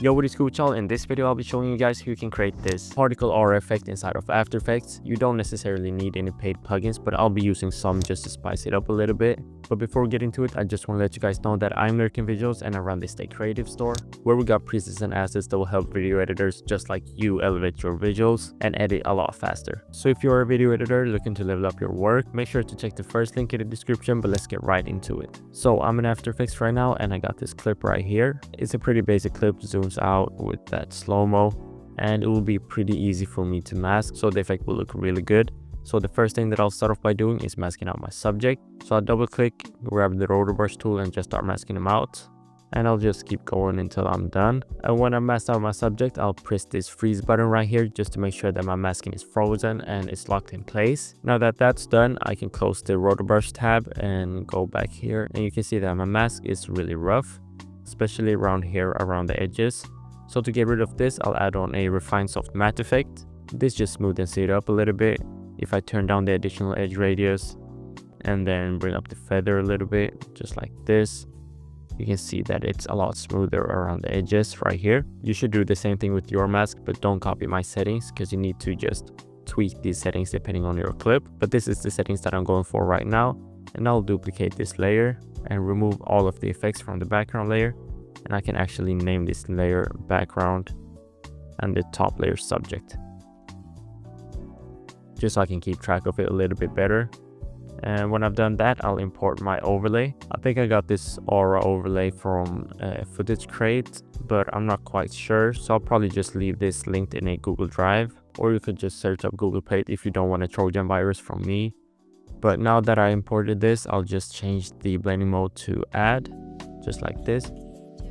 Yo, what is cool, y'all? In this video I'll be showing you guys how you can create this particle aura effect inside of After Effects. You don't necessarily need any paid plugins, but I'll be using some just to spice it up a little bit. But before we get into it, I just want to let you guys know that I'm Lurking Visuals and I run the Stay Creative store, where we got presets and assets that will help video editors just like you elevate your visuals and edit a lot faster. So if you're a video editor looking to level up your work, make sure to check the first link in the description, but let's get right into it. So I'm in After Effects right now and I got this clip right here. It's a pretty basic clip, zooms out with that slow-mo, and it will be pretty easy for me to mask, so the effect will look really good. So the first thing that I'll start off by doing is masking out my subject. So I'll double click, grab the rotor brush tool and just start masking them out. And I'll just keep going until I'm done. And when I masked out my subject, I'll press this freeze button right here just to make sure that my masking is frozen and it's locked in place. Now that that's done, I can close the rotor brush tab and go back here, and you can see that my mask is really rough, especially around here, around the edges. So to get rid of this, I'll add on a refine soft matte effect. This just smoothens it up a little bit. If I turn down the additional edge radius and then bring up the feather a little bit, just like this, you can see that it's a lot smoother around the edges right here. You should do the same thing with your mask, but don't copy my settings because you need to just tweak these settings depending on your clip. But this is the settings that I'm going for right now. And I'll duplicate this layer and remove all of the effects from the background layer. And I can actually name this layer background and the top layer subject, just so I can keep track of it a little bit better. And when I've done that, I'll import my overlay. I think I got this aura overlay from Footage Crate, but I'm not quite sure. So I'll probably just leave this linked in a Google Drive, or you could just search up Google Plate if you don't want a Trojan virus from me. But now that I imported this, I'll just change the blending mode to add, just like this.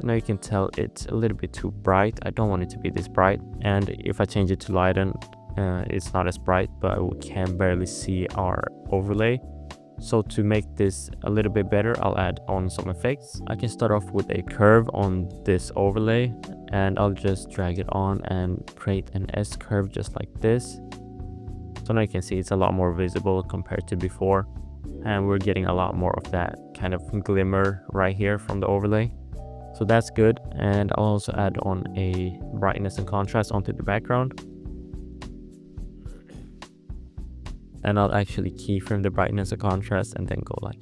Now you can tell it's a little bit too bright. I don't want it to be this bright. And if I change it to lighten, it's not as bright, but we can barely see our overlay. So to make this a little bit better, I'll add on some effects. I can start off with a curve on this overlay, and I'll just drag it on and create an S curve just like this. So now you can see it's a lot more visible compared to before, and we're getting a lot more of that kind of glimmer right here from the overlay. So that's good. And I'll also add on a brightness and contrast onto the background. And I'll actually keyframe the brightness and contrast and then go like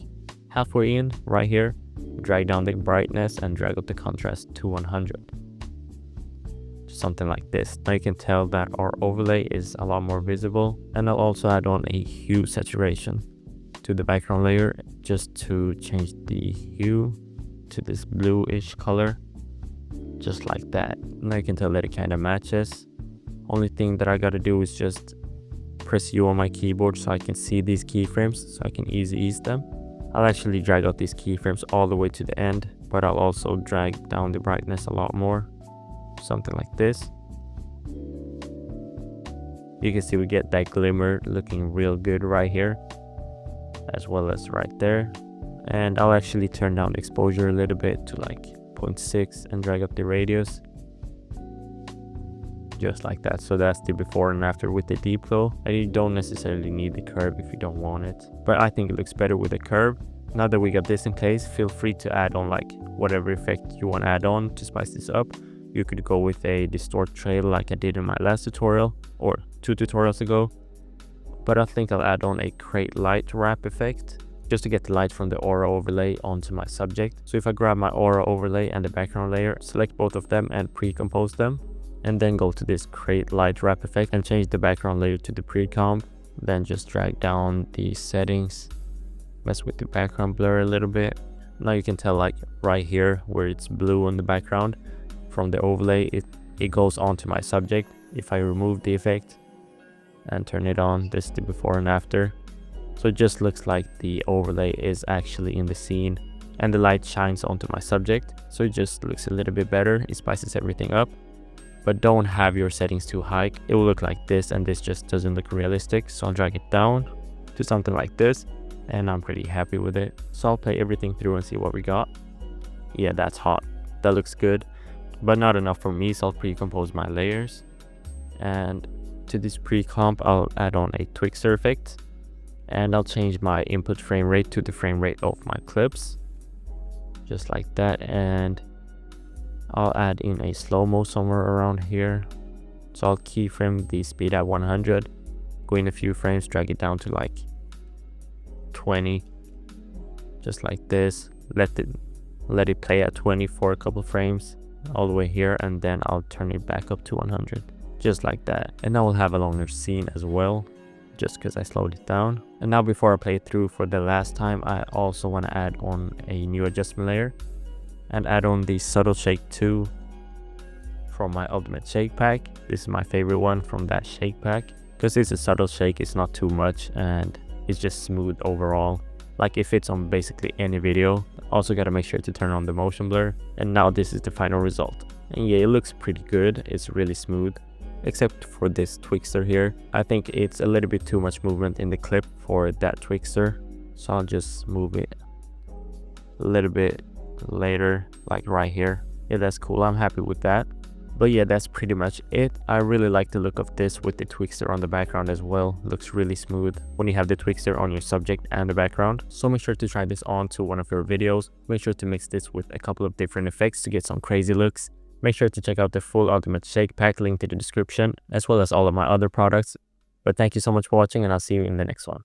halfway in right here, drag down the brightness and drag up the contrast to 100. Something like this. Now you can tell that our overlay is a lot more visible. And I'll also add on a hue saturation to the background layer just to change the hue to this bluish color, just like that. Now you can tell that it kind of matches. Only thing that I gotta do is just press U on my keyboard so I can see these keyframes, so I can ease them. I'll actually drag out these keyframes all the way to the end, but I'll also drag down the brightness a lot more, something like this. You can see we get that glimmer looking real good right here, as well as right there. And I'll actually turn down the exposure a little bit to like 0.6 and drag up the radius, just like that. So that's the before and after with the deep glow. And you don't necessarily need the curve if you don't want it, but I think it looks better with a curve. Now that we got this in place, feel free to add on like whatever effect you want to add on to spice this up. You could go with a distort trail like I did in my last tutorial or 2 tutorials ago, but I think I'll add on a create light wrap effect just to get the light from the aura overlay onto my subject. So if I grab my aura overlay and the background layer, select both of them and pre-compose them, and then go to this create light wrap effect and change the background layer to the pre-comp. Then just drag down the settings, mess with the background blur a little bit. Now you can tell like right here where it's blue on the background from the overlay, it goes onto my subject. If I remove the effect and turn it on, this is the before and after. So it just looks like the overlay is actually in the scene and the light shines onto my subject. So it just looks a little bit better. It spices everything up. But don't have your settings too high. It will look like this, and this just doesn't look realistic. So I'll drag it down to something like this, and I'm pretty happy with it. So I'll play everything through and see what we got. Yeah, that's hot. That looks good, but not enough for me. So I'll pre-compose my layers, and to this pre-comp, I'll add on a Twixer effect, and I'll change my input frame rate to the frame rate of my clips, just like that. And I'll add in a slow-mo somewhere around here. So I'll keyframe the speed at 100, go in a few frames, drag it down to like 20, just like this. Let it play at 20 for a couple frames all the way here, and then I'll turn it back up to 100, just like that. And now we'll have a longer scene as well, just because I slowed it down. And now before I play it through for the last time, I also want to add on a new adjustment layer and add on the subtle shake 2 from my ultimate shake pack. This is my favorite one from that shake pack because it's a subtle shake, it's not too much, and it's just smooth overall. Like it fits on basically any video. Also got to make sure to turn on the motion blur. And now this is the final result. And yeah, it looks pretty good. It's really smooth, except for this twixter here. I think it's a little bit too much movement in the clip for that twixter, so I'll just move it a little bit later, like right here. Yeah, that's cool. I'm happy with that. But yeah, that's pretty much it. I really like the look of this with the twixter on the background as well. Looks really smooth when you have the twixter on your subject and the background. So make sure to try this on to one of your videos. Make sure to mix this with a couple of different effects to get some crazy looks. Make sure to check out the full ultimate shake pack, linked in the description, as well as all of my other products. But thank you so much for watching, and I'll see you in the next one.